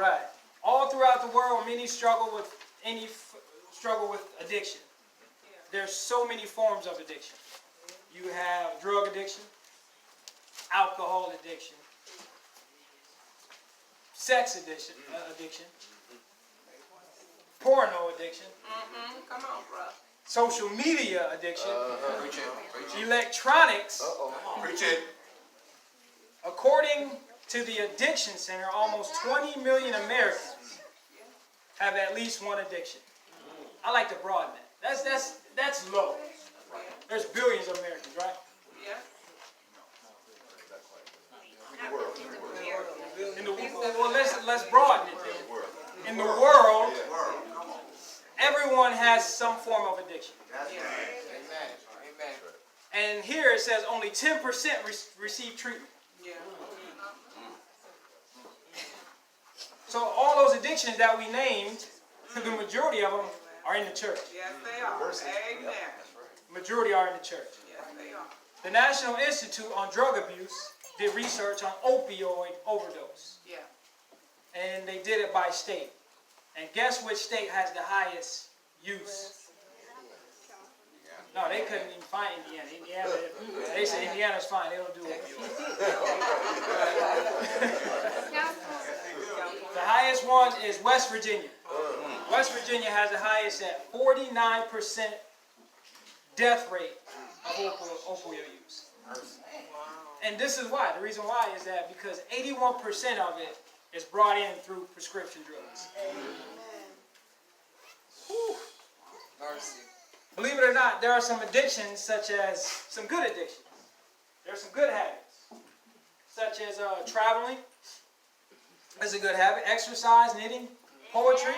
right. All throughout the world, many struggle with addiction. There's so many forms of addiction. You have drug addiction, alcohol addiction, sex addiction, porno addiction, Come on, bro. social media addiction, electronics. Preach it. According to the Addiction Center, almost 20 million Americans have at least one addiction. I like to broaden that. That's low. There's billions of Americans, right? Yeah. Well, let's broaden it then. In the world, everyone has some form of addiction. And here it says only 10% receive treatment. Yeah. So all those addictions that we named, the majority of them are in the church. Yes, they are. Amen. Majority are in the church. Yes, they are. The National Institute on Drug Abuse did research on opioid overdose. Yeah. And they did it by state. And guess which state has the highest use? No, they couldn't even find Indiana. They said Indiana's fine. They don't do opioids. The highest one is West Virginia. West Virginia has the highest at 49% death rate of opioid use. And this is why. The reason why is that because 81% of it is brought in through prescription drugs. Mercy. Believe it or not, there are some addictions, such as some good addictions. There are some good habits, such as traveling. That's a good habit. Exercise, knitting, poetry,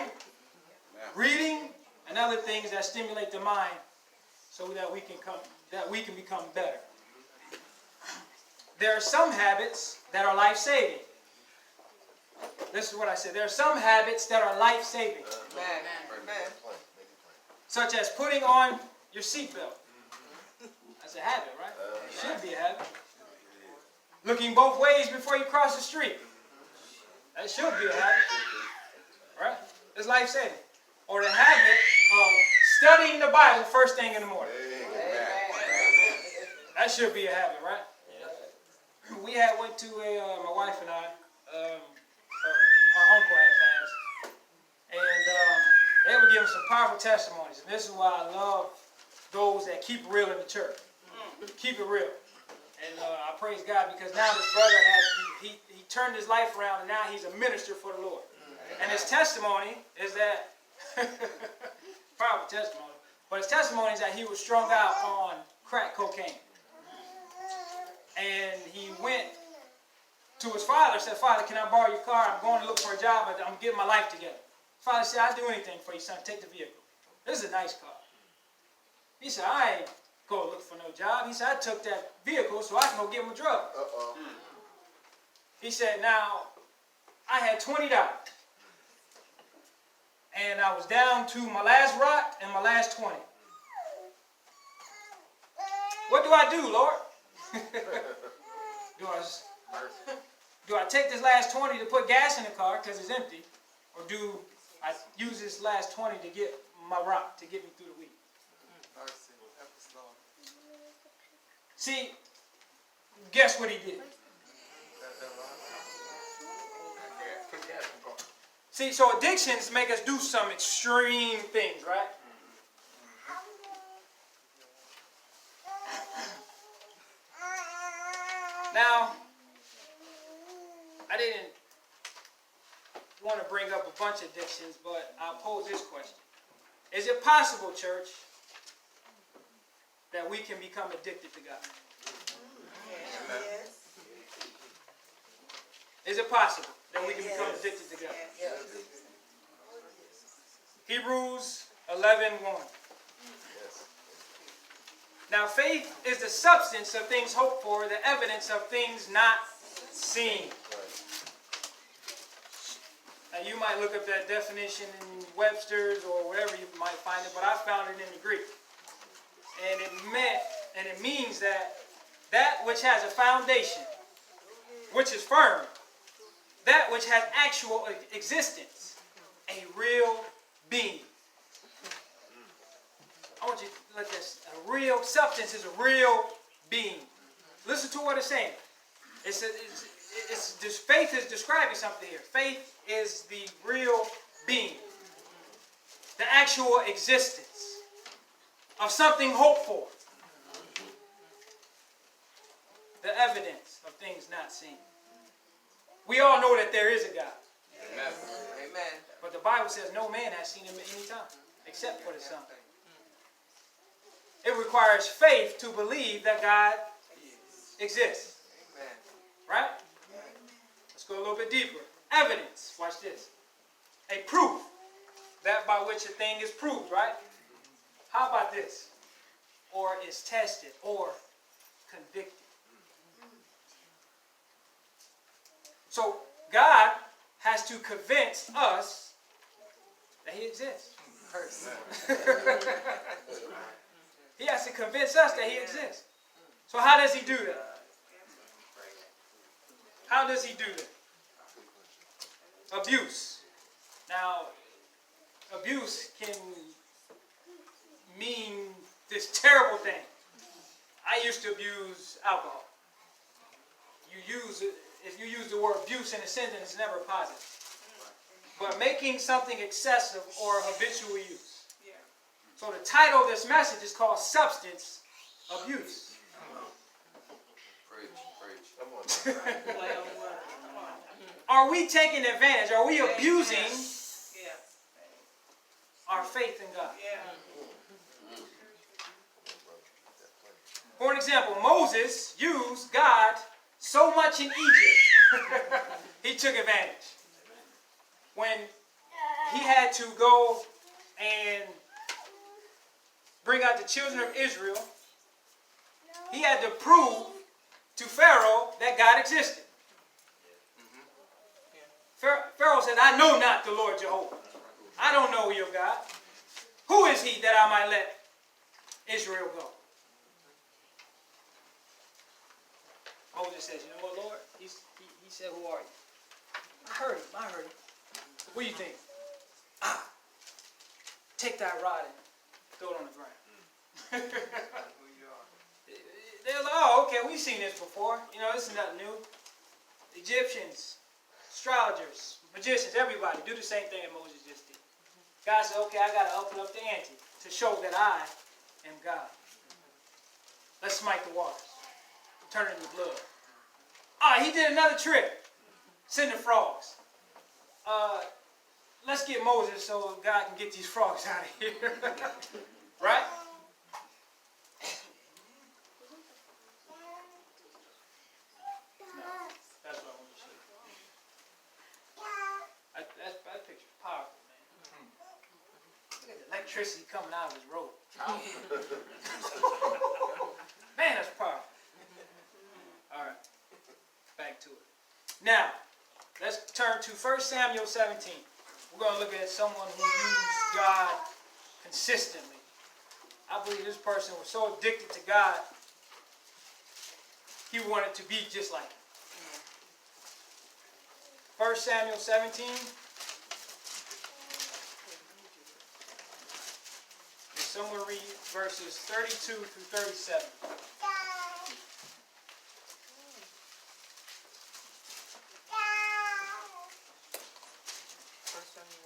reading, and other things that stimulate the mind, so that we can become better. There are some habits that are life-saving. This is what I said. There are some habits that are life-saving. Amen. Such as putting on your seatbelt. That's a habit, right? It should be a habit. Looking both ways before you cross the street. That should be a habit. Right? It's life-saving. Or the habit of studying the Bible first thing in the morning. That should be a habit, right? We went to my wife and I, our uncle had passed. And they were giving some powerful testimonies. And this is why I love those that keep it real in the church. Keep it real. And I praise God because now this brother he turned his life around and now he's a minister for the Lord. And his testimony is that, powerful testimony, but his testimony is that he was strung out on crack cocaine. And he went to his father and said, "Father, can I borrow your car? I'm going to look for a job, but I'm getting my life together." Father said, "I'll do anything for you, son. Take the vehicle. This is a nice car." He said, "I ain't go look for no job." He said, "I took that vehicle so I can go get my drugs." He said, "Now, I had $20. And I was down to my last rock and my last 20. What do I do, Lord? Do I take this last 20 to put gas in the car because it's empty? Or do I use this last 20 to get my rock to get me through the week?" See, guess what he did? See, so addictions make us do some extreme things, right? Now, I didn't want to bring up a bunch of addictions, but I'll pose this question. Is it possible, church, that we can become addicted to God? Yes. Is it possible that we can become addicted to God? Hebrews 11:1. Now faith is the substance of things hoped for, the evidence of things not seen. Now you might look up that definition in Webster's or wherever you might find it, but I found it in the Greek. And it means that which has a foundation, which is firm, that which has actual existence, a real being. I want you to let this, a real substance is a real being. Listen to what it's saying. Faith is describing something here. Faith is the real being. The actual existence of something hoped for. The evidence of things not seen. We all know that there is a God. Amen. Amen. But the Bible says no man has seen him at any time, except for the Son. It requires faith to believe that God exists. Amen. Right? Let's go a little bit deeper. Evidence. Watch this. A proof. That by which a thing is proved, right? How about this? Or is tested or convicted. So God has to convince us that He exists. He has to convince us that He exists. So how does He do that? How does He do that? Abuse. Now, abuse can mean this terrible thing. I used to abuse alcohol. If you use the word abuse in a sentence, it's never positive. But making something excessive or habitual use. So the title of this message is called Substance Abuse. Preach. Are we taking advantage? Are we abusing our faith in God? For an example, Moses used God so much in Egypt, he took advantage. When he had to go and bring out the children of Israel, he had to prove to Pharaoh that God existed. Pharaoh said, I know not the Lord Jehovah. I don't know your God. Who is he that I might let Israel go? Moses says, you know what, Lord? He said, who are you? I heard him. What do you think? Take that rod and throw it on the ground. They're like, oh, okay, we've seen this before. You know, this is nothing new. Egyptians, astrologers, magicians, everybody do the same thing that Moses just did. God said, okay, I got to up the ante to show that I am God. Let's smite the waters. Turn it into blood. He did another trick. Send the frogs. Let's get Moses so God can get these frogs out of here. Right? That's what I want to show you. That picture's powerful, man. Look at the electricity coming out of his robe. Man, that's powerful. All right. Back to it. Now, let's turn to 1 Samuel 17. We're going to look at someone who used God consistently. I believe this person was so addicted to God, he wanted to be just like him. 1 Samuel 17. Someone read verses 32 through 37.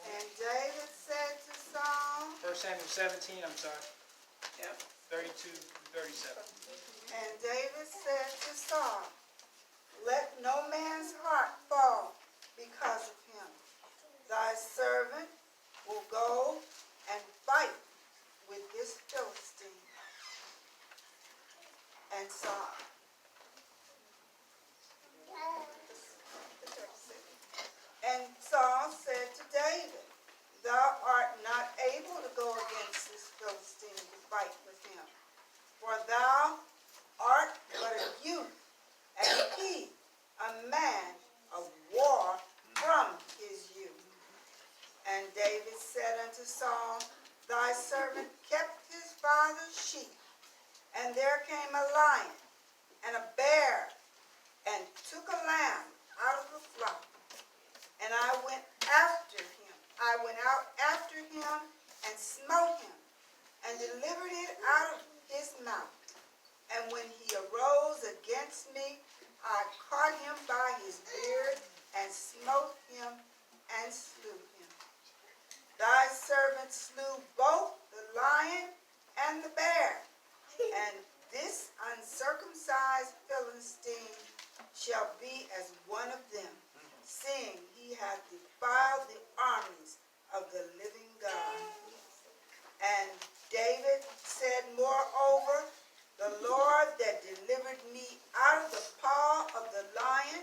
And David said to Saul, 1 Samuel 17, I'm sorry. Yep. 32 through 37. And David said to Saul, let no man's heart fall because of him. Thy servant will go and fight with this Philistine. And Saul. And Saul said to David, thou art not able to go against this Philistine to fight with him, for thou art but a youth, and he a man of war from his youth. And David said unto Saul, thy servant kept his father's sheep, and there came a lion and a bear, and took a lamb out of the flock, arose against me, I caught him by his beard, and smote him, and slew him. Thy servant slew both the lion and the bear, and this uncircumcised Philistine shall be as one of them, seeing he hath defiled the armies of the living God. And David said, moreover, the Lord that delivered me out of the paw of the lion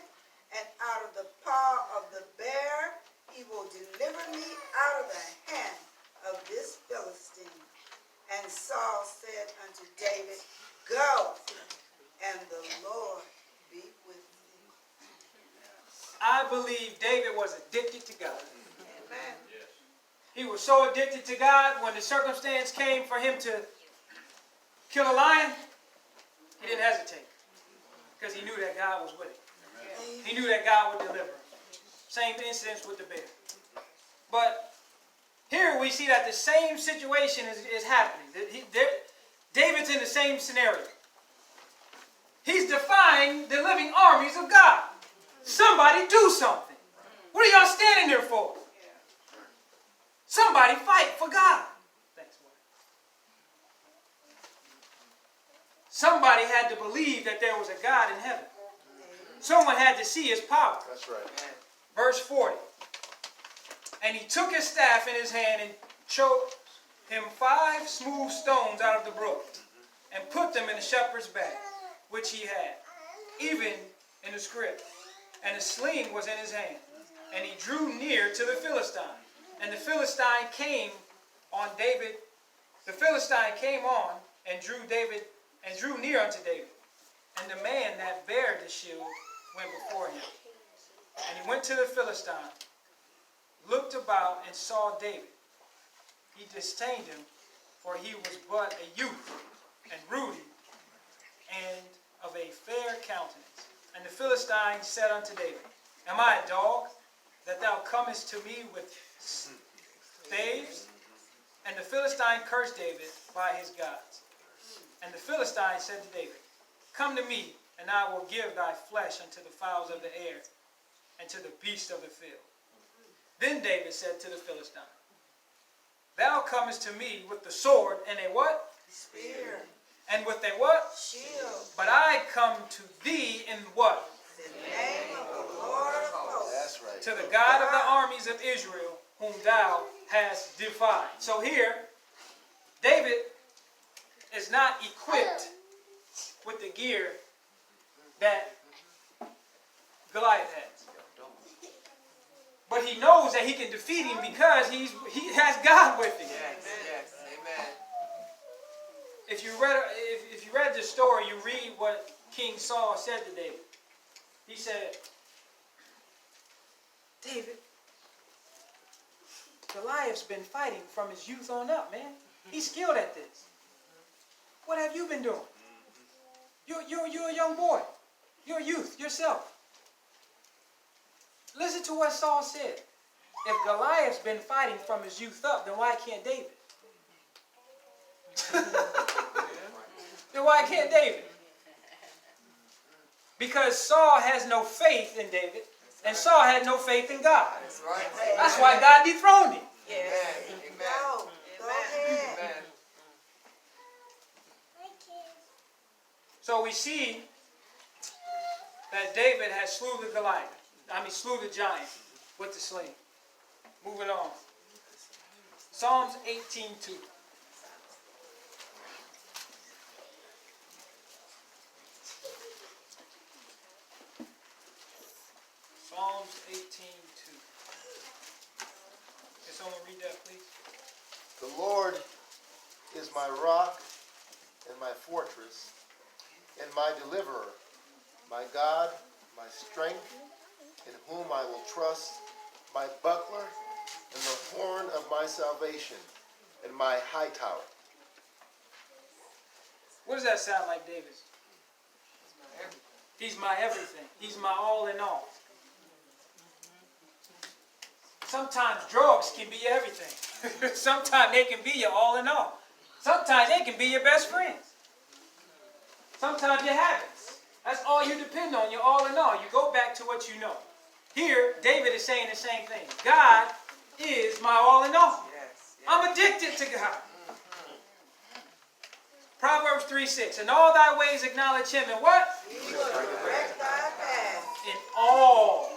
and out of the paw of the bear, he will deliver me out of the hand of this Philistine. And Saul said unto David, go, and the Lord be with thee. I believe David was addicted to God. Amen. He was so addicted to God, when the circumstance came for him to kill a lion, he didn't hesitate, because he knew that God was with him. He knew that God would deliver him. Same incidents with the bear. But here we see that the same situation is happening. David's in the same scenario. He's defying the living armies of God. Somebody do something. What are y'all standing there for? Somebody fight for God. Thanks, Lord. Somebody had to believe that there was a God in heaven. Someone had to see his power. That's right. Verse 40. And he took his staff in his hand and chose him 5 smooth stones out of the brook, and put them in the shepherd's bag, which he had, even in the scrip. And a sling was in his hand. And he drew near to the Philistine. And the Philistine came on David. The Philistine came on and drew near unto David. And the man that bare the shield went before him. And he went to the Philistine, looked about, and saw David. He disdained him, for he was but a youth, and ruddy, and of a fair countenance. And the Philistine said unto David, am I a dog, that thou comest to me with staves? And the Philistine cursed David by his gods. And the Philistine said to David, come to me, and I will give thy flesh unto the fowls of the air, and to the beasts of the field. Then David said to the Philistine, thou comest to me with the sword and a what? Spear. And with a what? Shield. But I come to thee in what? The name of the Lord of hosts. That's right. To the God of the armies of Israel, whom thou hast defied. So here, David is not equipped with the gear that Goliath has. But he knows that he can defeat him because he has God with him. Yes, amen. If you read this story, you read what King Saul said to David. He said, David, Goliath's been fighting from his youth on up, man. He's skilled at this. What have you been doing? You're a young boy. You're a youth yourself. Listen to what Saul said. If Goliath's been fighting from his youth up, then why can't David? Then why can't David? Because Saul has no faith in David, and Saul had no faith in God. That's right. That's why God dethroned him. Yes. Go. Go ahead. Amen. So we see that David has slew the giant with the sling. Moving on. Psalms 18:2. Psalms 18:2. Can someone read that, please? The Lord is my rock and my fortress and my deliverer, my God, my strength, in whom I will trust, my buckler and the horn of my salvation, and my high tower. What does that sound like, David? He's my everything. He's my all in all. Sometimes drugs can be your everything. Sometimes they can be your all in all. Sometimes they can be your best friends. Sometimes your habits. That's all you depend on. You're all in all. You go back to what you know. Here, David is saying the same thing. God is my all in all. Yes. I'm addicted to God. Proverbs 3:6. In all thy ways acknowledge him. And what? He will direct thy path. In all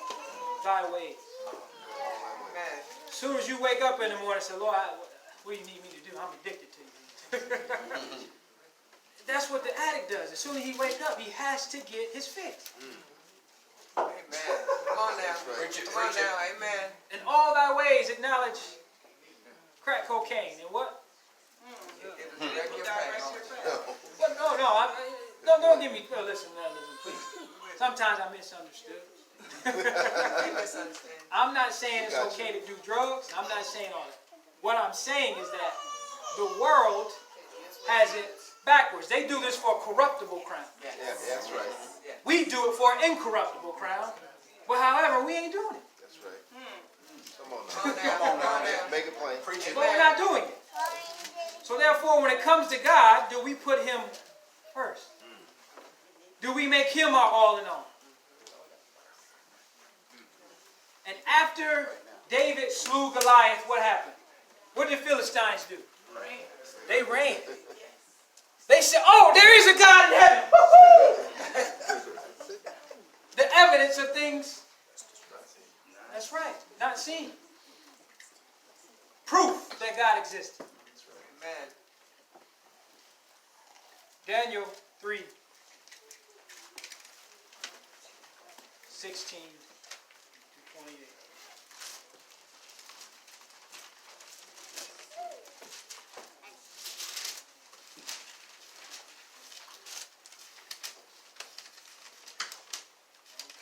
thy ways. Amen. As soon as you wake up in the morning and say, Lord, what do you need me to do? I'm addicted to you. That's what the addict does. As soon as he wakes up, he has to get his fix. Amen. Come on now. Come on now. Amen. In all thy ways acknowledge crack cocaine. And what? It will direct your path. Well, no, don't give me, listen, please. Sometimes I misunderstood. You misunderstand. I'm not saying it's okay to do drugs. I'm not saying all that. What I'm saying is that the world has it backwards. They do this for a corruptible crown. Yeah, that's right. We do it for an incorruptible crown. But however, we ain't doing it. That's right. Come on Come on now. now. Come on now. Make it plain. Preach it. But we're not doing it. So therefore, when it comes to God, do we put him first? Do we make him our all in all? And after David slew Goliath, what happened? What did the Philistines do? They ran. They said, oh, there is a God in heaven. The evidence of things, that's right, not seen. Proof that God existed. Amen. Daniel 3, 16 to 28.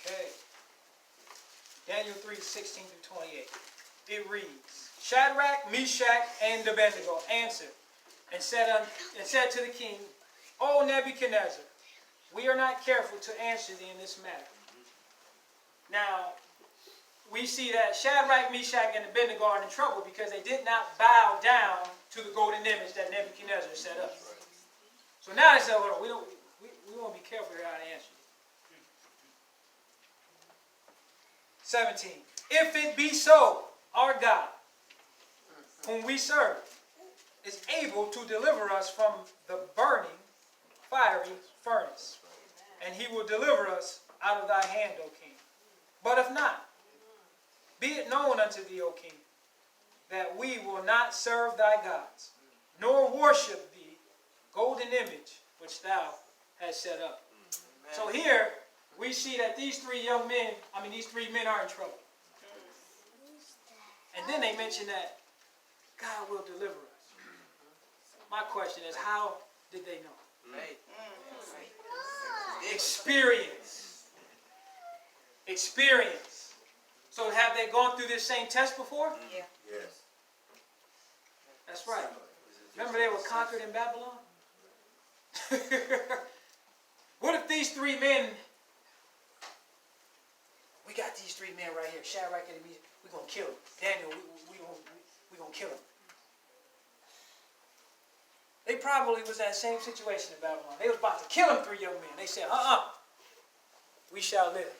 Okay. Daniel 3, 16 to 28. It reads, Shadrach, Meshach, and Abednego answered and said to the king, O Nebuchadnezzar, we are not careful to answer thee in this matter. Now, we see that Shadrach, Meshach, and Abednego are in trouble because they did not bow down to the golden image that Nebuchadnezzar set up. So now they say, hold on, we want to be careful here how to answer. 17. If it be so, our God, whom we serve, is able to deliver us from the burning, fiery furnace, and he will deliver us out of thy hand, O king. But if not, be it known unto thee, O king, that we will not serve thy gods, nor worship the golden image which thou hast set up. Amen. So here we see that these three men are in trouble. And then they mention that God will deliver us. My question is, how did they know? Experience. Experience. So have they gone through this same test before? Yeah. Yes. That's right. Remember they were conquered in Babylon? What if these three men, we got these three men right here, Shadrach and Meshach, we're going to kill them. Daniel, we're going to kill them. They probably was in that same situation in Babylon. They was about to kill them, three young men. They said, we shall live.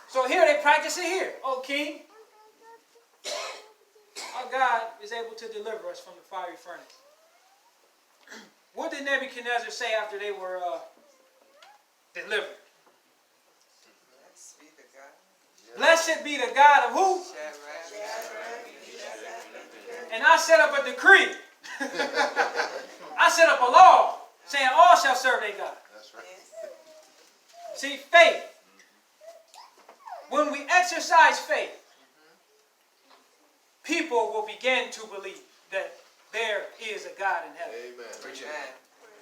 So here they practice it here. Oh, king, our God is able to deliver us from the fiery furnace. What did Nebuchadnezzar say after they were delivered? Blessed be the God of who? And I set up a decree. I set up a law saying all shall serve their God. That's right. See, faith. When we exercise faith, people will begin to believe that there is a God in heaven. Amen.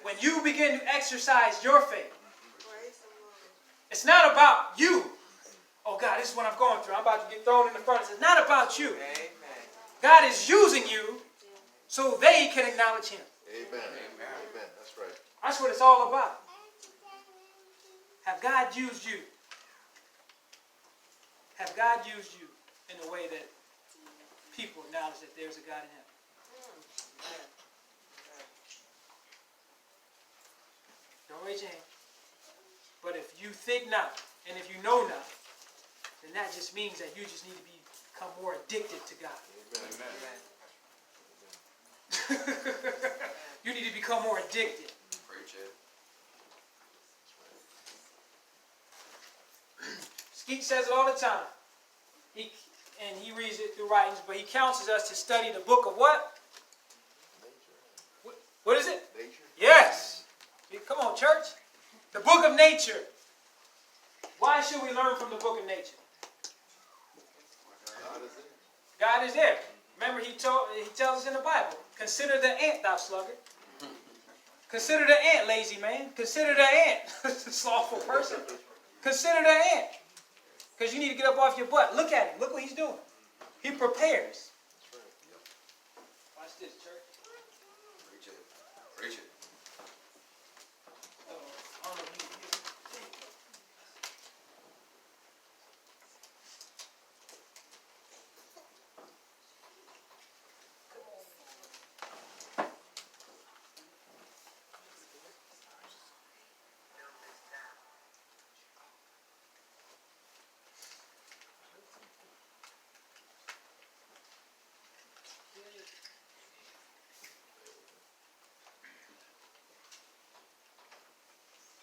When you begin to exercise your faith, it's not about you. Oh God, this is what I'm going through. I'm about to get thrown in the furnace. It's not about you. Amen. God is using you so they can acknowledge him. Amen. Amen. That's right. That's what it's all about. Have God used you? Have God used you in a way that people acknowledge that there's a God in heaven? raise your hand. But if you think not, and if you know not, then that just means that you just need to become more addicted to God. You need to become more addicted. Preach it. Skeet says it all the time. He reads it through writings, but he counsels us to study the book of what? What is it? Nature. Yes. Come on, church. The book of nature. Why should we learn from the book of nature? God is there. God is there. Remember, he tells us in the Bible, consider the ant, thou sluggard. Consider the ant, lazy man. Consider the ant, slothful person. Consider the ant. Because you need to get up off your butt. Look at him. Look what he's doing. He prepares. Watch this, church. Preach it. Preach it. I don't know if you can hear it.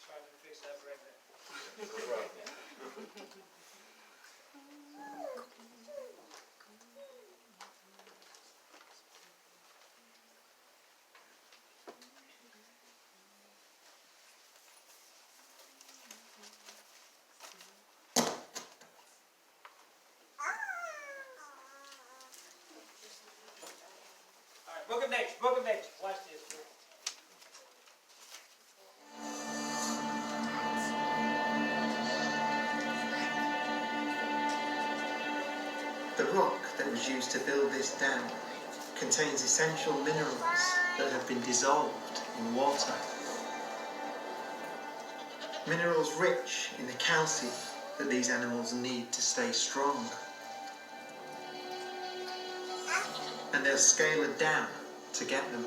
Try to fix that right there. All right, book of nature, book of nature. Watch this. The rock that was used to build this dam contains essential minerals that have been dissolved in water. Minerals rich in the calcium that these animals need to stay strong. And they'll scale a dam to get them.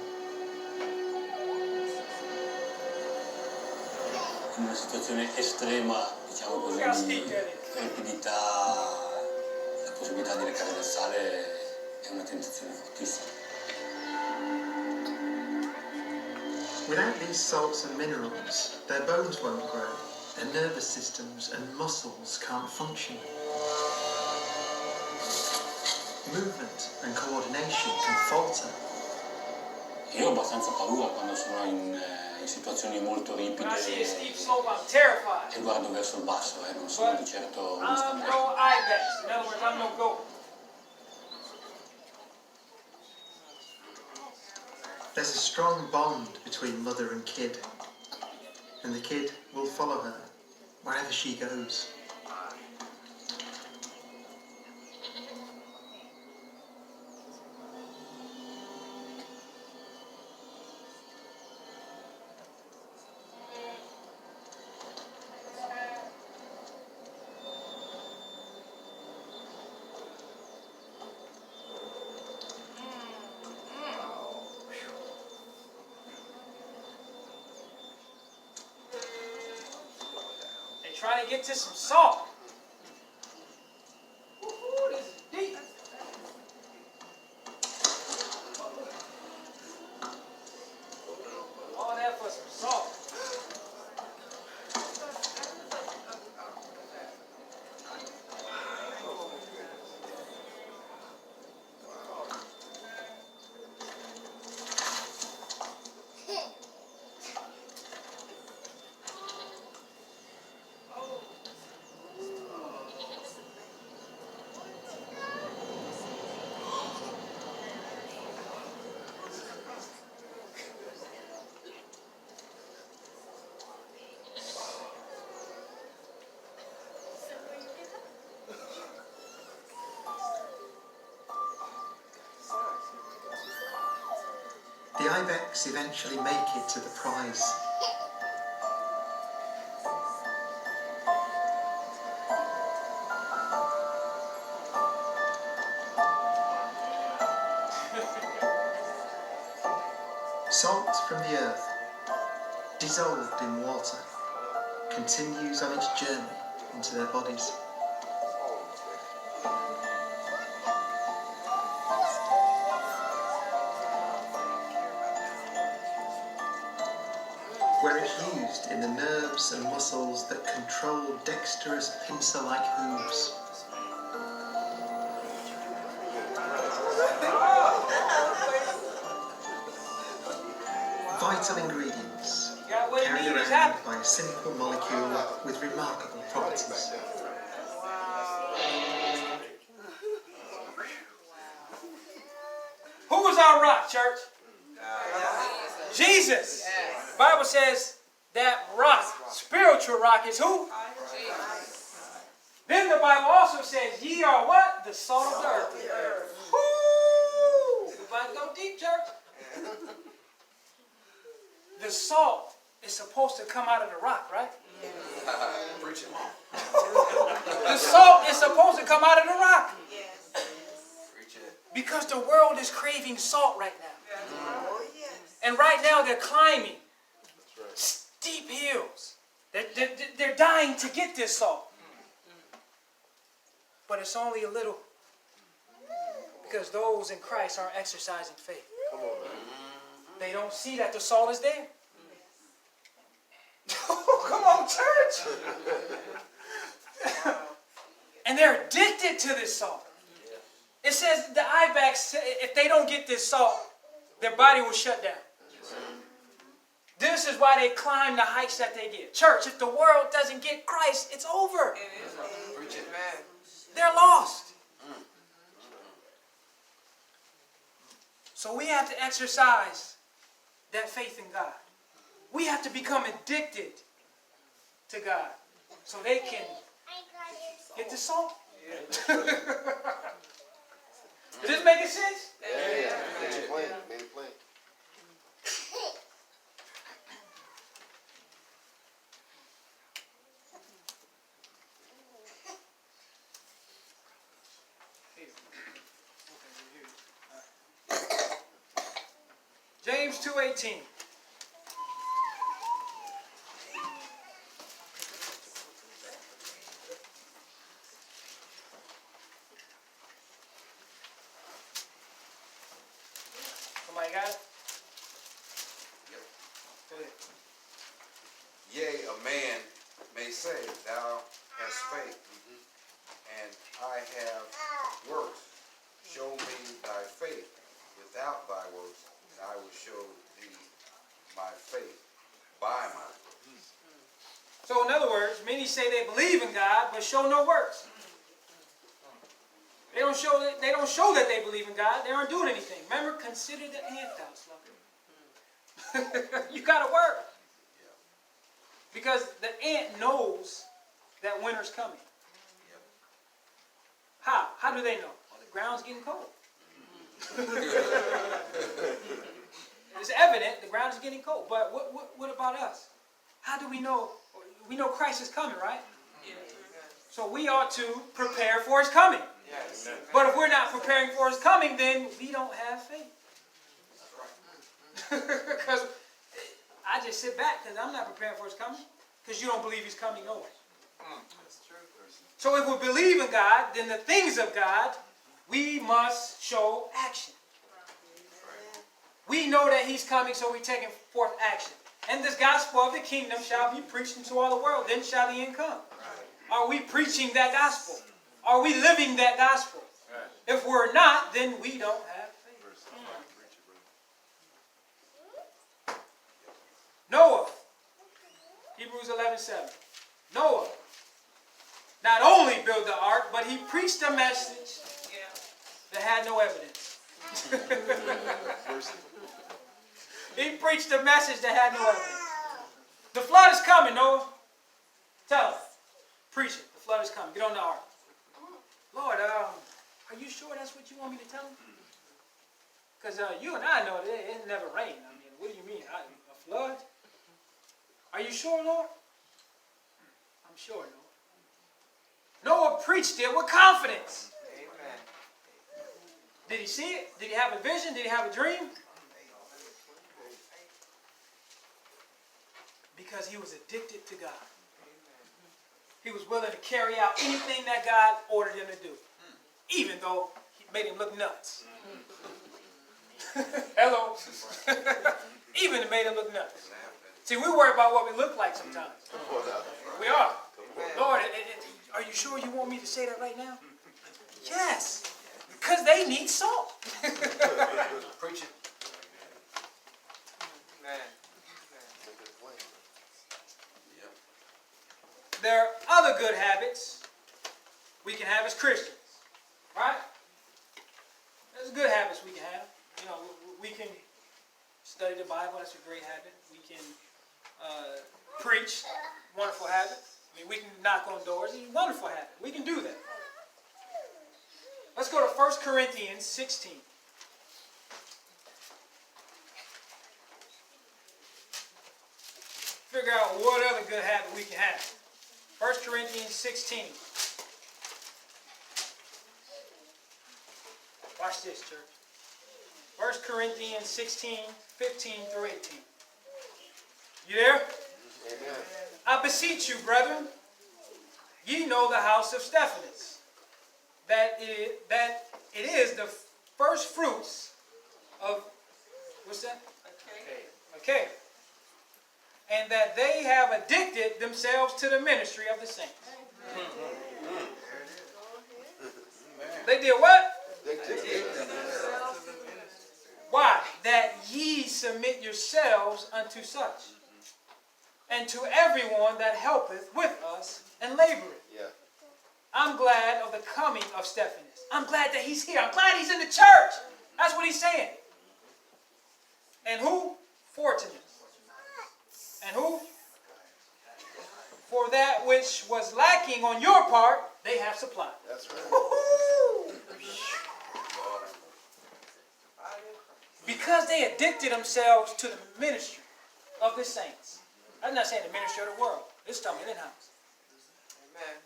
In una situazione estrema, diciamo così, di rapidità, la possibilità di recare del sale è una tentazione fortissima. Without these salts and minerals, their bones won't grow, their nervous systems and muscles can't function. Movement and coordination can falter. Io ho abbastanza paura quando sono in situazioni molto ripide When I see a steep slope, I'm terrified. e guardo verso il basso, non sono di certo uno I'm stamattina. no ibex. In other words, I'm no goat. There's a strong bond between mother and kid, and the kid will follow her wherever she goes. They trying to get to some salt. Ooh, this is deep. All that for some salt. The ibex eventually make it to the prize. Salt from the earth dissolved in water, continues on its journey into their bodies. Where it's used in the nerves and muscles that control dexterous pincer-like hooves. Vital ingredients Got what it carried needs, around happen. by a simple molecule with remarkable properties. Who is our rock, church? Jesus. Bible says that rock, spiritual rock, is who? Then the Bible also says, ye are what? The salt of the earth. Woo! We about to go deep, church. The salt is supposed to come out of the rock, right? Preach it. The salt is supposed to come out of the rock. Preach it. Because the world is craving salt right now. Oh, yes. And right now they're climbing steep hills. They're dying to get this salt. But it's only a little. Because those in Christ aren't exercising faith. Come on, man. They don't see that the salt is there. Come on, church. And they're addicted to this salt. It says the ibex, if they don't get this salt, their body will shut down. This is why they climb the heights that they get. Church, if the world doesn't get Christ, it's over. Preach it, man. They're lost. So we have to exercise that faith in God. We have to become addicted to God so they can get the salt. Is this making sense? Yeah. Made it plain. Made it plain. James 2:18. Somebody got it? Yep. Go ahead. Yea, a man may say, thou hast faith, and I have works. Show me thy faith without thy works, and I will show thee my faith by my works. So in other words, many say they believe in God, but show no works. They don't show that they believe in God. They aren't doing anything. Remember, consider the ant, thou sluggard. You got to work. Because the ant knows that winter's coming. How? How do they know? Well, the ground's getting cold. It's evident the ground is getting cold. But what about us? How do we know? We know Christ is coming, right? So we ought to prepare for his coming. Yes. But if we're not preparing for his coming, then we don't have faith. Because I just sit back because I'm not preparing for his coming. Because you don't believe he's coming no way. That's true. So if we believe in God, then the things of God, we must show action. We know that he's coming, so we're taking forth action. And this gospel of the kingdom shall be preached into all the world. Then shall the end come. Are we preaching that gospel? Are we living that gospel? If we're not, then we don't have faith. Noah. Hebrews 11:7. Noah not only built the ark, but he preached a message that had no evidence. He preached a message that had no evidence. The flood is coming, Noah. Tell him. Preach it. The flood is coming. Get on the ark. Lord, are you sure that's what you want me to tell him? Because you and I know that it never rained. I mean, what do you mean? A flood? Are you sure, Lord? I'm sure, Lord. Noah preached it with confidence. Amen. Did he see it? Did he have a vision? Did he have a dream? Because he was addicted to God. He was willing to carry out anything that God ordered him to do, even though he made him look nuts. Hello. Even it made him look nuts. See, we worry about what we look like sometimes. We are. Lord, are you sure you want me to say that right now? Yes, because they need salt. Preach it. There are other good habits we can have as Christians, right? There's good habits we can have. You know, we can study the Bible. That's a great habit. We can preach. Wonderful habit. I mean, we can knock on doors. It's a wonderful habit. We can do that. Let's go to 1 Corinthians 16. Figure out what other good habit we can have. 1 Corinthians 16. Watch this, church. 1 Corinthians 16, 15 through 18. You there? Amen. I beseech you, brethren, ye know the house of Stephanus, that it is the first fruits of, what's that? Okay. And that they have addicted themselves to the ministry of the saints. They did what? Why? That ye submit yourselves unto such, and to everyone that helpeth with us and laboreth. Yeah. I'm glad of the coming of Stephanus. I'm glad that he's here. I'm glad he's in the church. That's what he's saying. And who? Fortunate. And who? For that which was lacking on your part, they have supplied. That's right. Because they addicted themselves to the ministry of the saints. I'm not saying the ministry of the world. It's talking in house. Amen.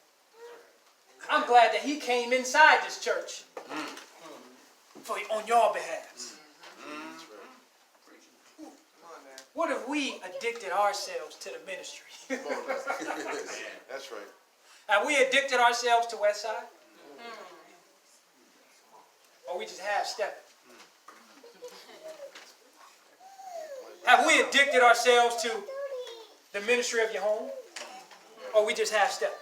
I'm glad that he came inside this church on your behalf. What if we addicted ourselves to the ministry? That's right. Have we addicted ourselves to Westside? Or we just half-stepping? Have we addicted ourselves to the ministry of your home? Or we just half-stepping?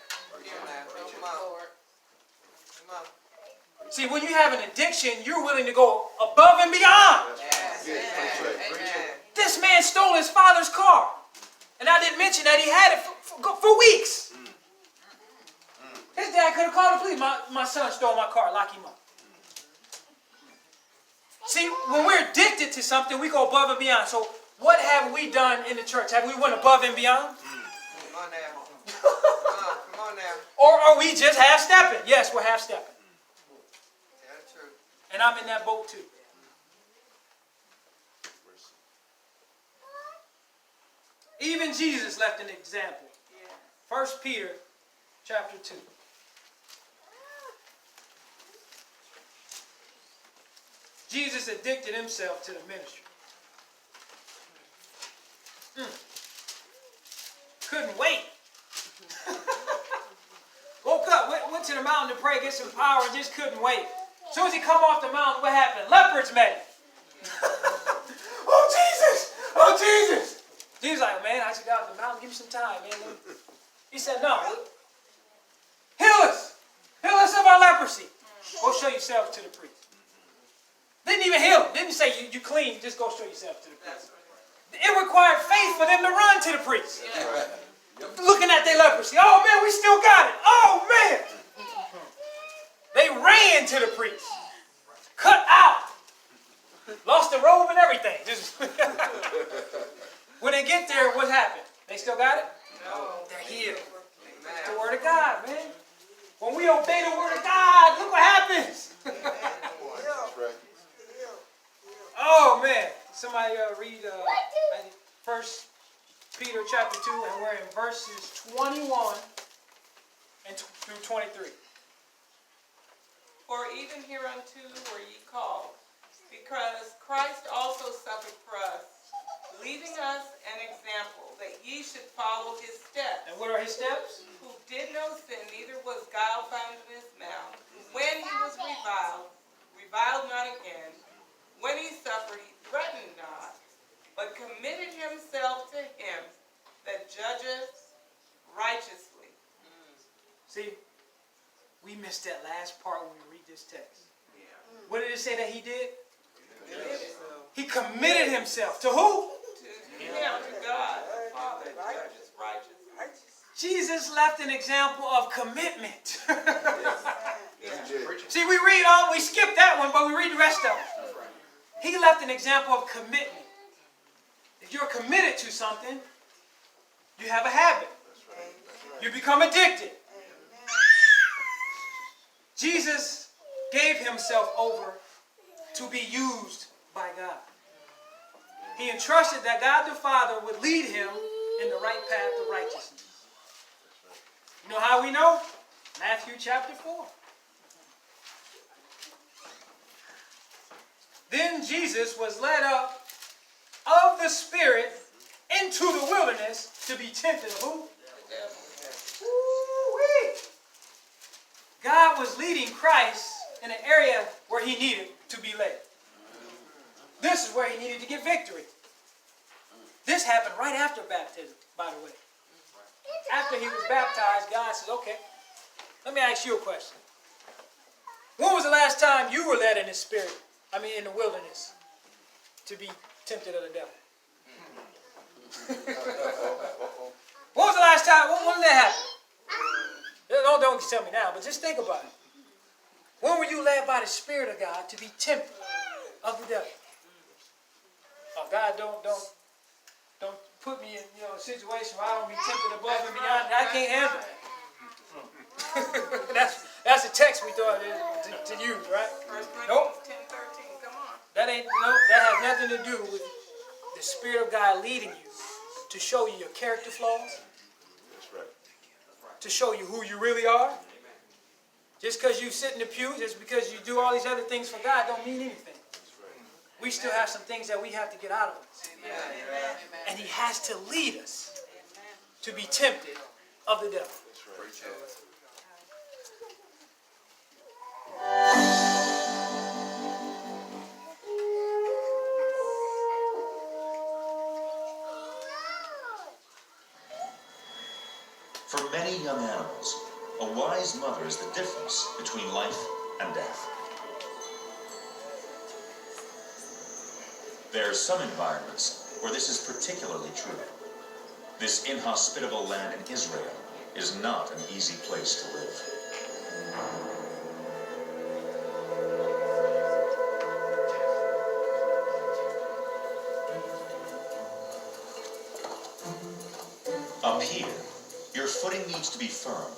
See, when you have an addiction, you're willing to go above and beyond. Yes. Amen. This man stole his father's car. And I didn't mention that he had it for weeks. His dad could have called the police. My son stole my car. Lock him up. See, when we're addicted to something, we go above and beyond. So what have we done in the church? Have we went above and beyond? Come on now. Come on now. Or are we just half-stepping? Yes, we're half-stepping. That's true. And I'm in that boat too. Even Jesus left an example. 1 Peter chapter 2. Jesus addicted himself to the ministry. Couldn't wait. Woke up, went to the mountain to pray, get some power, and just couldn't wait. As soon as he come off the mountain, what happened? Leopards met him. Oh, Jesus! Oh, Jesus! Jesus like, man, I just got off the mountain. Give me some time, man. He said, no. Heal us. Heal us of our leprosy. Go show yourself to the priest. Didn't even heal him. Didn't say you clean. Just go show yourself to the priest. It required faith for them to run to the priest. Looking at their leprosy. Oh, man, we still got it. Oh, man. They ran to the priest. Cut out. Lost the robe and everything. Just when they get there, what happened? They still got it? No. They're healed. It's the word of God, man. When we obey the word of God, look what happens. That's right. Oh, man. Somebody read 1 Peter chapter 2, and we're in verses 21 through 23. For even hereunto were ye called, because Christ also suffered for us, leaving us an example, that ye should follow his steps. And what are his steps? Who did no sin, neither was guile found in his mouth. When he was reviled not again. When he suffered, he threatened not, but committed himself to him that judgeth righteously. See, we missed that last part when we read this text. What did it say that he did? He committed himself to who? To him, to God, the Father, judges righteously. Jesus left an example of commitment. Amen. See, we skip that one, but we read the rest of it. He left an example of commitment. If you're committed to something, you have a habit. You become addicted. Jesus gave himself over to be used by God. He entrusted that God the Father would lead him in the right path of righteousness. You know how we know? Matthew chapter 4. Then Jesus was led up of the Spirit into the wilderness to be tempted of who? Woo-wee. God was leading Christ in an area where he needed to be led. This is where he needed to get victory. This happened right after baptism, by the way. After he was baptized, God says, okay, let me ask you a question. When was the last time you were led in the Spirit, in the wilderness, to be tempted of the devil? When was the last time? When did that happen? Don't tell me now, but just think about it. When were you led by the Spirit of God to be tempted of the devil? Oh, God, don't put me in a situation where I don't be tempted above and beyond. I can't handle it. That's a text we thought to use, right? Nope. 10:13, come on. That has nothing to do with the Spirit of God leading you to show you your character flaws. To show you who you really are. Just because you sit in the pew, just because you do all these other things for God, don't mean anything. We still have some things that we have to get out of us. And he has to lead us to be tempted of the devil. For many young animals, a wise mother is the difference between life and death. There are some environments where this is particularly true. This inhospitable land in Israel is not an easy place to live. Up here, your footing needs to be firm,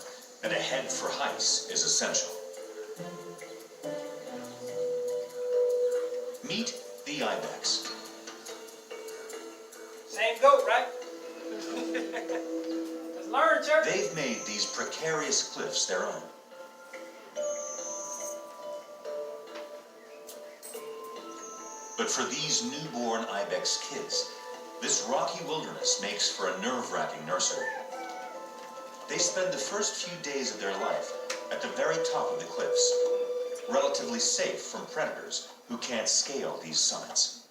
and a head for heights is essential. Meet the ibex. Same goat, right? Let's learn, church. They've made these precarious cliffs their own. But for these newborn ibex kids, this rocky wilderness makes for a nerve-wracking nursery. They spend the first few days of their life at the very top of the cliffs, relatively safe from predators who can't scale these summits.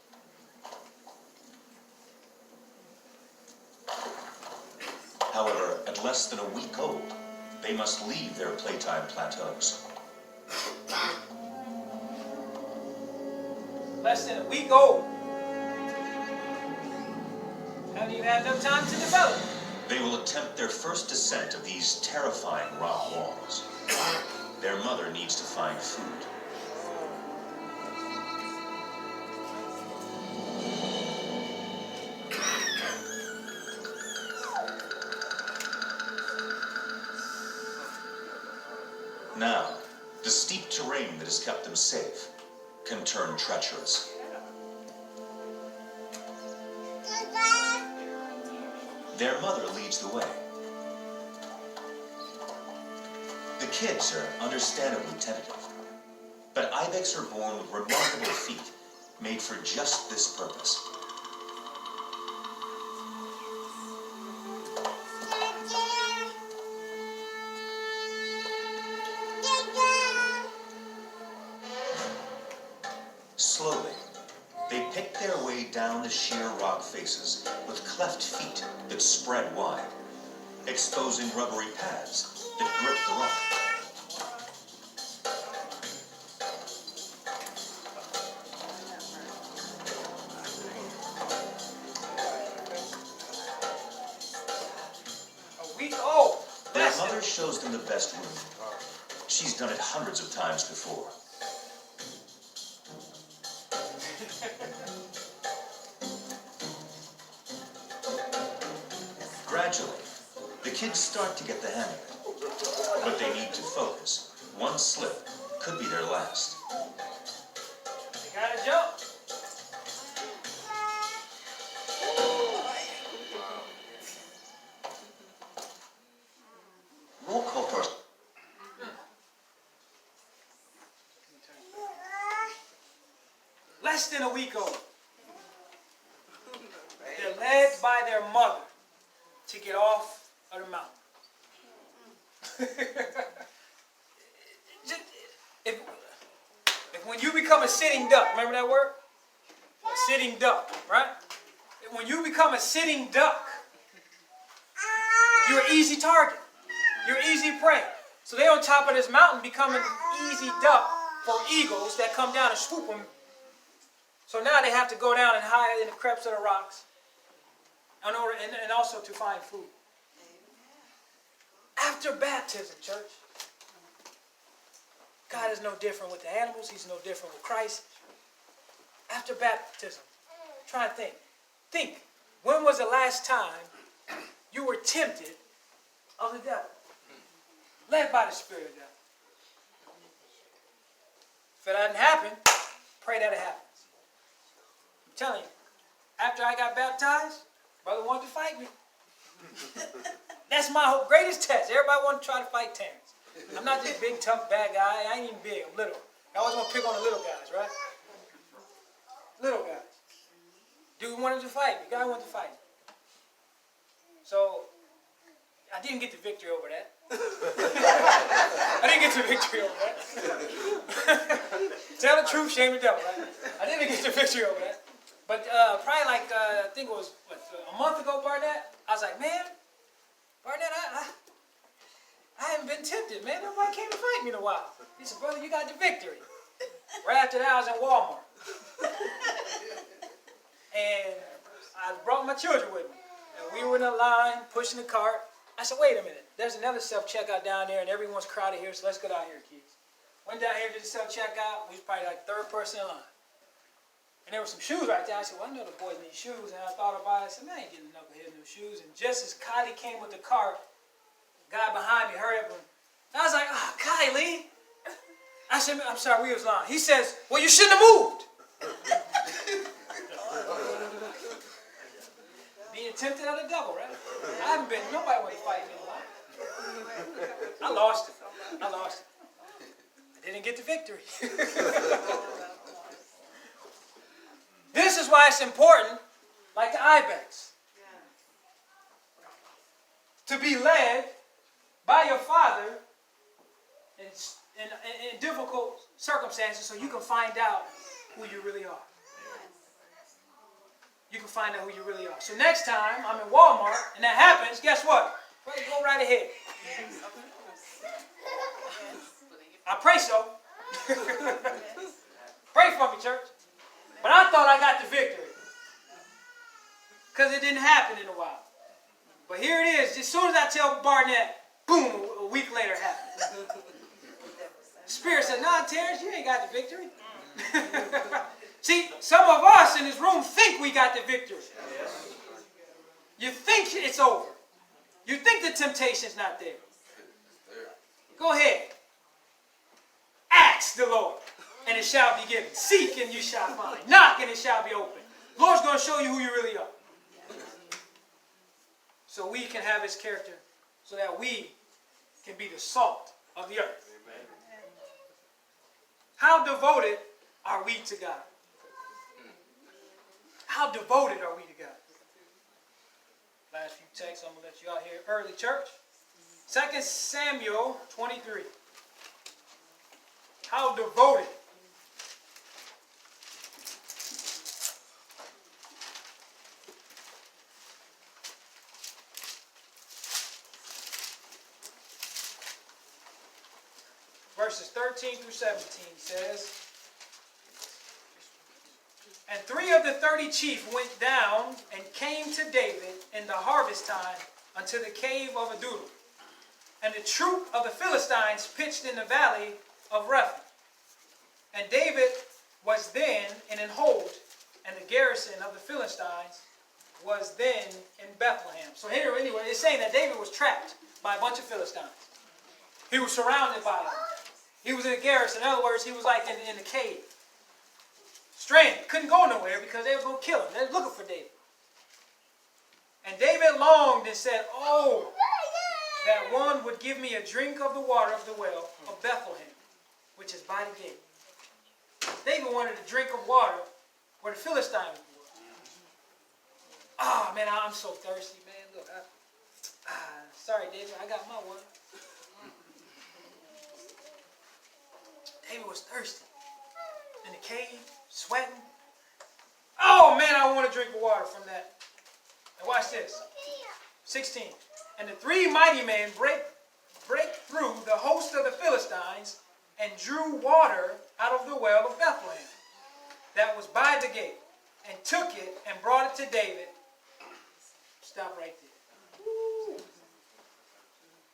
However, at less than a week old, they must leave their playtime plateaus. Less than a week old. Haven't even had enough time to develop. They will attempt their first descent of these terrifying rock walls. Their mother needs to find food. Now, the steep terrain that has kept them safe can turn treacherous. Their mother leads the way. The kids are understandably tentative, but ibex are born with remarkable feet made for just this purpose. sheer rock faces with cleft feet that spread wide, exposing rubbery pads that grip the rock. A week old. Their mother shows them the best room. She's done it hundreds of times before. Gradually, the kids start to get the hang of it, but they need to focus. One slip could be their last. You gotta jump. Roll call first. Less than a week old. They're led by their mother to get off of the mountain. if when you become a sitting duck, remember that word? A sitting duck, right? When you become a sitting duck, you're an easy target. You're easy prey. So they're on top of this mountain becoming easy duck for eagles that come down and swoop them. So now they have to go down and hide in the crevice of the rocks in order, and also to find food. After baptism, church, God is no different with the animals. He's no different with Christ. After baptism, try and think. Think, when was the last time you were tempted of the devil? Led by the Spirit of God. If it doesn't happen, pray that it happens. I'm telling you, after I got baptized, brother wanted to fight me. That's my greatest test. Everybody want to try to fight Terrance. I'm not this big, tough, bad guy. I ain't even big. I'm little. I always want to pick on the little guys, right? Little guys. Dude wanted to fight me. Guy wanted to fight me. So, I didn't get the victory over that. I didn't get the victory over that. Tell the truth, shame the devil, right? I didn't get the victory over that. But probably like, I think it was, a month ago, Barnett, I was like, man, Barnett, I haven't been tempted, man. Nobody came to fight me in a while. He said, brother, you got the victory. Right after that, I was in Walmart. And I brought my children with me. And we were in a line, pushing the cart. I said, wait a minute. There's another self-checkout down there, and everyone's crowded here, so let's go down here, kids. Went down here to the self-checkout. We was probably like third person in line. And there were some shoes right there. I said, well, I know the boys need shoes. And I thought about it. I said, man, I ain't getting a knucklehead no shoes. And just as Kylie came with the cart, the guy behind me hurried up. And I was like, oh, Kylie. I said, I'm sorry, we was lying. He says, well, you shouldn't have moved. Being tempted of the devil, right? I haven't been, nobody want to fight me in a while. I lost it. I didn't get the victory. This is why it's important, like the ibex, to be led by your father in difficult circumstances so you can find out who you really are. You can find out who you really are. So next time I'm in Walmart and that happens, guess what? Brother, go right ahead. I pray so. Pray for me, church. But I thought I got the victory. Because it didn't happen in a while. But here it is. As soon as I tell Barnett, boom, a week later it happened. Spirit said, nah, Terrance, you ain't got the victory. See, some of us in this room think we got the victory. You think it's over. You think the temptation's not there. Go ahead. Ask the Lord, and it shall be given. Seek, and you shall find. Knock, and it shall be opened. The Lord's going to show you who you really are. So we can have His character, so that we can be the salt of the earth. How devoted are we to God? How devoted are we to God? Last few texts, I'm going to let you out here early, church. 2 Samuel 23. How devoted verses 13 through 17 says, "And 3 of the 30 chief went down and came to David in the harvest time unto the cave of Adullam. And the troop of the Philistines pitched in the valley of Rephaim. And David was then in an hold, and the garrison of the Philistines was then in Bethlehem." So here, anyway, it's saying that David was trapped by a bunch of Philistines. He was surrounded by them. He was in a garrison. In other words, he was like in the cave. Stranded. Couldn't go nowhere because they were going to kill him. They were looking for David. And David longed and said, "Oh, that one would give me a drink of the water of the well of Bethlehem, which is by the gate." David wanted a drink of water where the Philistines were. Oh, man, I'm so thirsty, man. Look, sorry, David, I got my water. David was thirsty. In the cave, sweating. Oh, man, I want to drink water from that. And watch this. 16. "And the 3 mighty men break through the host of the Philistines and drew water out of the well of Bethlehem that was by the gate, and took it and brought it to David." Stop right there. Woo.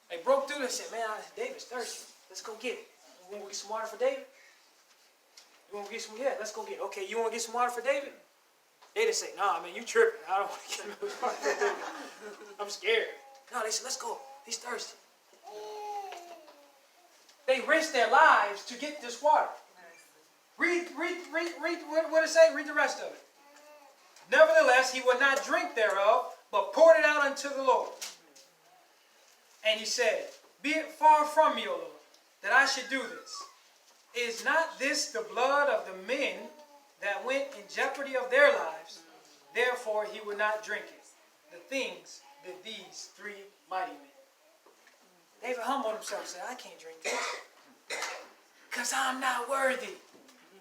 They broke through and said, "Man, David's thirsty. Let's go get it. You want to get some water for David? You want to get some? Yeah, let's go get it. Okay, you want to get some water for David?" They didn't say, "Nah, man, you tripping. I don't want to get no water for David. I'm scared." No, they said, "Let's go. He's thirsty." They risked their lives to get this water. Read what it say? Read the rest of it. "Nevertheless, he would not drink thereof, but poured it out unto the Lord. And he said, Be it far from me, O Lord, that I should do this. Is not this the blood of the men that went in jeopardy of their lives? Therefore he would not drink it. The things that these 3 mighty men." David humbled himself and said, "I can't drink this because I'm not worthy."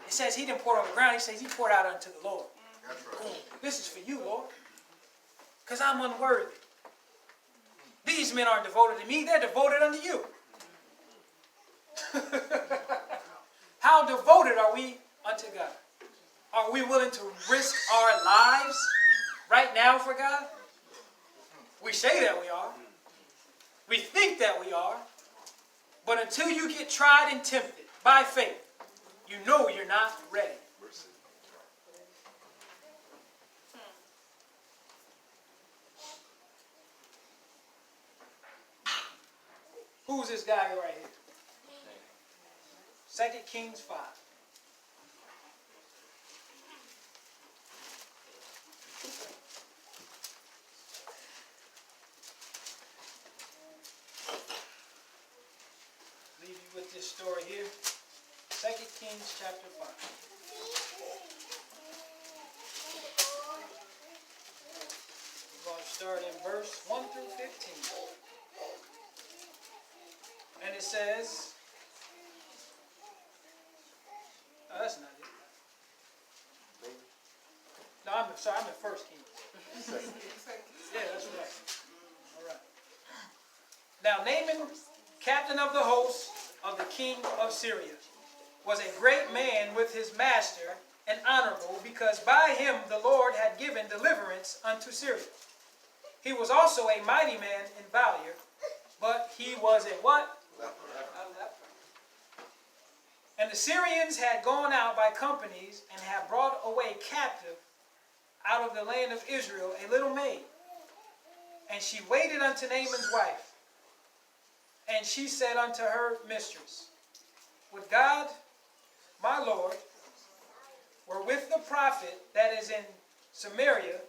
It says he didn't pour it on the ground. He says he poured out unto the Lord. That's right. "This is for you, Lord, because I'm unworthy. These men aren't devoted to me. They're devoted unto you." How devoted are we unto God? Are we willing to risk our lives right now for God? We say that we are. We think that we are. But until you get tried and tempted by faith, you know you're not ready. Who's this guy right here? 2 Kings 5. Leave you with this story here. 2 Kings chapter 5. We're going to start in verse 1 through 15. And it says, oh, that's not it. No, I'm in 1 Kings. Yeah, that's right. All right. "Now Naaman, captain of the host of the king of Syria, was a great man with his master and honorable, because by him the Lord had given deliverance unto Syria. He was also a mighty man in valor, but he was a" what? A leper. "And the Syrians had gone out by companies and had brought away captive out of the land of Israel a little maid. And she waited unto Naaman's wife. And she said unto her mistress, Would God, my Lord, were with the prophet that is in Samaria,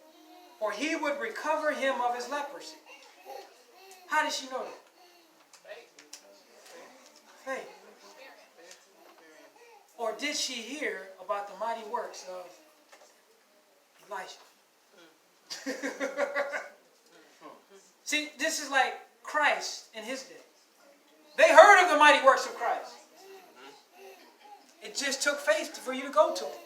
for he would recover him of his leprosy." How did she know that? Faith. Or did she hear about the mighty works of Elijah? See, this is like Christ in his day. They heard of the mighty works of Christ. It just took faith for you to go to him.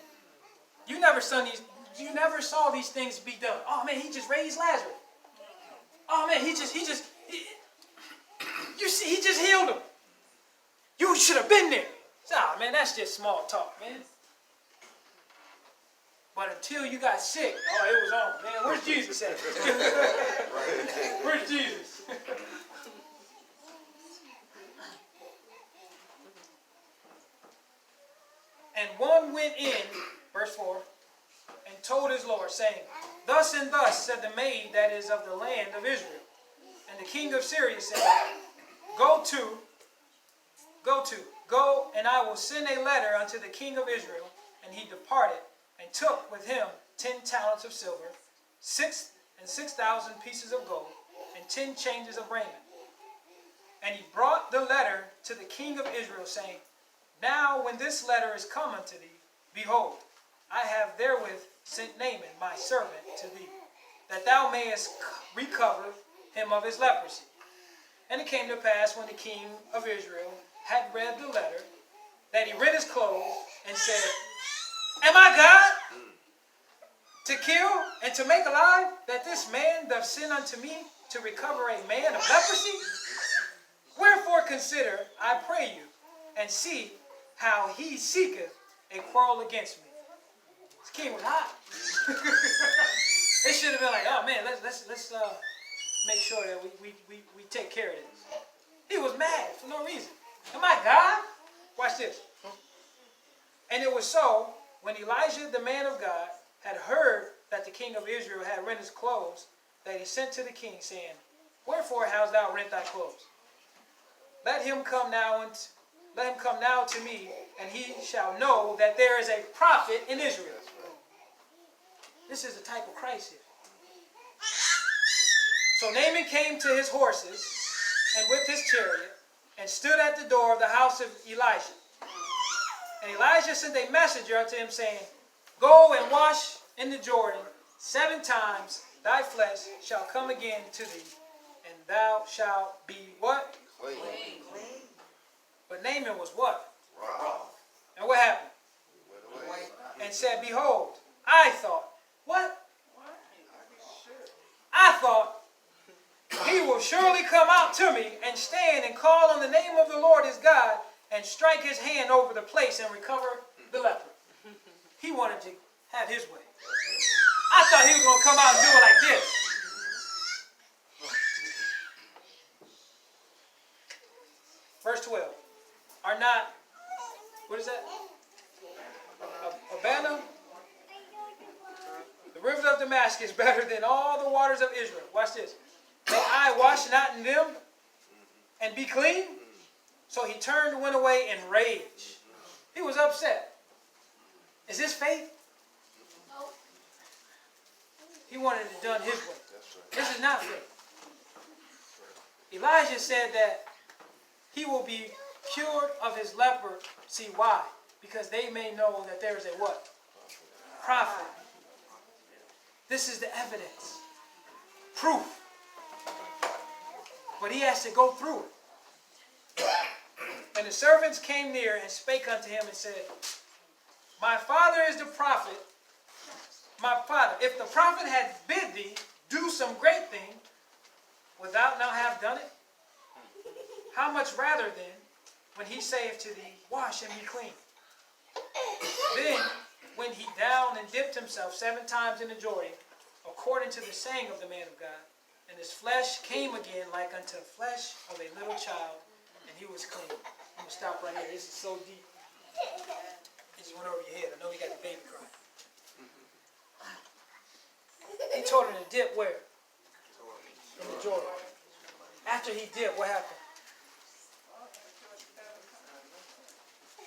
You never saw these things be done. Oh man, he just raised Lazarus. Oh man, he just healed him. You should have been there. Nah, man, that's just small talk, man. But until you got sick, oh, it was on. Man, where's Jesus at? Where's Jesus? And one went in, verse 4, and told his Lord, saying, Thus and thus said the maid that is of the land of Israel. And the king of Syria said, Go, and I will send a letter unto the king of Israel. And he departed, and took with him 10 talents of silver, 6,000 pieces of gold, and 10 changes of raiment. And he brought the letter to the king of Israel, saying, Now when this letter is come unto thee, behold, I have therewith sent Naaman my servant to thee, that thou mayest recover him of his leprosy. And it came to pass, when the king of Israel had read the letter, that he rent his clothes and said, Am I God to kill and to make alive, that this man doth send unto me to recover a man of leprosy? Wherefore consider, I pray you, and see how he seeketh a quarrel against me. This king was hot. It should have been like, oh man, let's make sure that we take care of this. He was mad for no reason. Am I God? Watch this. And it was so, when Elijah, the man of God, had heard that the king of Israel had rent his clothes, that he sent to the king, saying, Wherefore hast thou rent thy clothes? Let him come now to me, and he shall know that there is a prophet in Israel. This is the type of Christ here. So Naaman came to his horses, and whipped his chariot, and stood at the door of the house of Elijah. And Elijah sent a messenger unto him, saying, Go and wash in the Jordan 7 times, thy flesh shall come again to thee, and thou shalt be what? Clean. But Naaman was what? And what happened? And said, Behold, I thought, what? I thought, he will surely come out to me and stand and call on the name of the Lord his God and strike his hand over the place and recover the leper. He wanted to have his way. I thought he was going to come out and do it like this. Verse 12. Are not, what is that? Abana? The rivers of Damascus better than all the waters of Israel. Watch this. May I wash not in them and be clean? So he turned and went away in rage. He was upset. Is this faith? He wanted it done his way. This is not faith. Elijah said that he will be cured of his leprosy. Why? Because they may know that there is a what? Prophet. This is the evidence. Proof. But he has to go through it. And the servants came near and spake unto him and said, My father is the prophet. My father, if the prophet had bid thee do some great thing, wilt thou now have done it? How much rather then, when he saith to thee, Wash and be clean? Then went he down and dipped himself 7 times in the Jordan, according to the saying of the man of God. And his flesh came again like unto the flesh of a little child, and he was clean. I'm going to stop right here. This is so deep. It just went over your head. I know you got the baby crying. He told him to dip where? In the Jordan. After he dipped, what happened?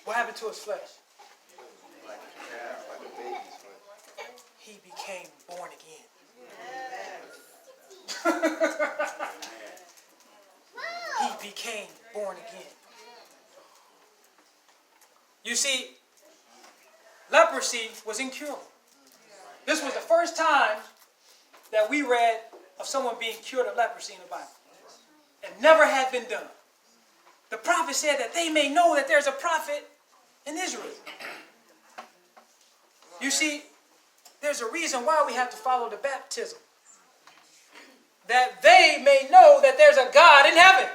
What happened to his flesh? Like a baby's flesh. He became born again. He became born again. You see, leprosy was incurable. This was the first time that we read of someone being cured of leprosy in the Bible. It never had been done. The prophet said that they may know that there's a prophet in Israel. You see, there's a reason why we have to follow the baptism. That they may know that there's a God in heaven.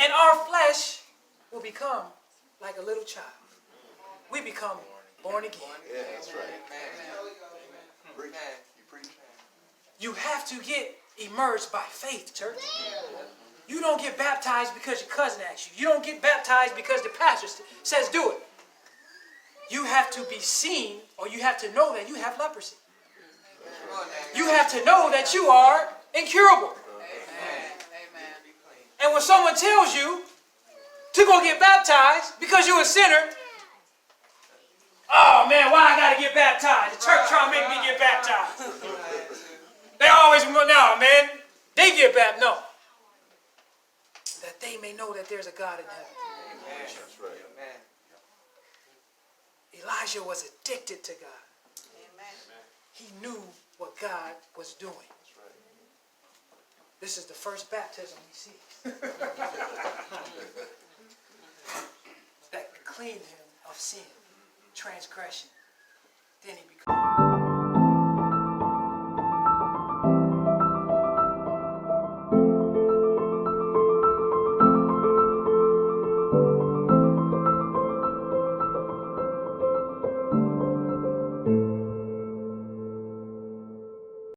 And our become like a little child. We become born again. Yeah, that's right. Amen. You have to get immersed by faith, church. You don't get baptized because your cousin asks you. You don't get baptized because the pastor says do it. You have to be seen, or you have to know that you have leprosy. You have to know that you are incurable. And when someone tells you to go get baptized because you're a sinner, oh man, why I gotta get baptized? The church trying to make me get baptized. They always go, no man, they get baptized. No. That they may know that there's a God in heaven. That's right. Elijah was addicted to God. Amen. He knew what God was doing. That's right. This is the first baptism we see. That cleaned him of sin, transgression. Then he becomes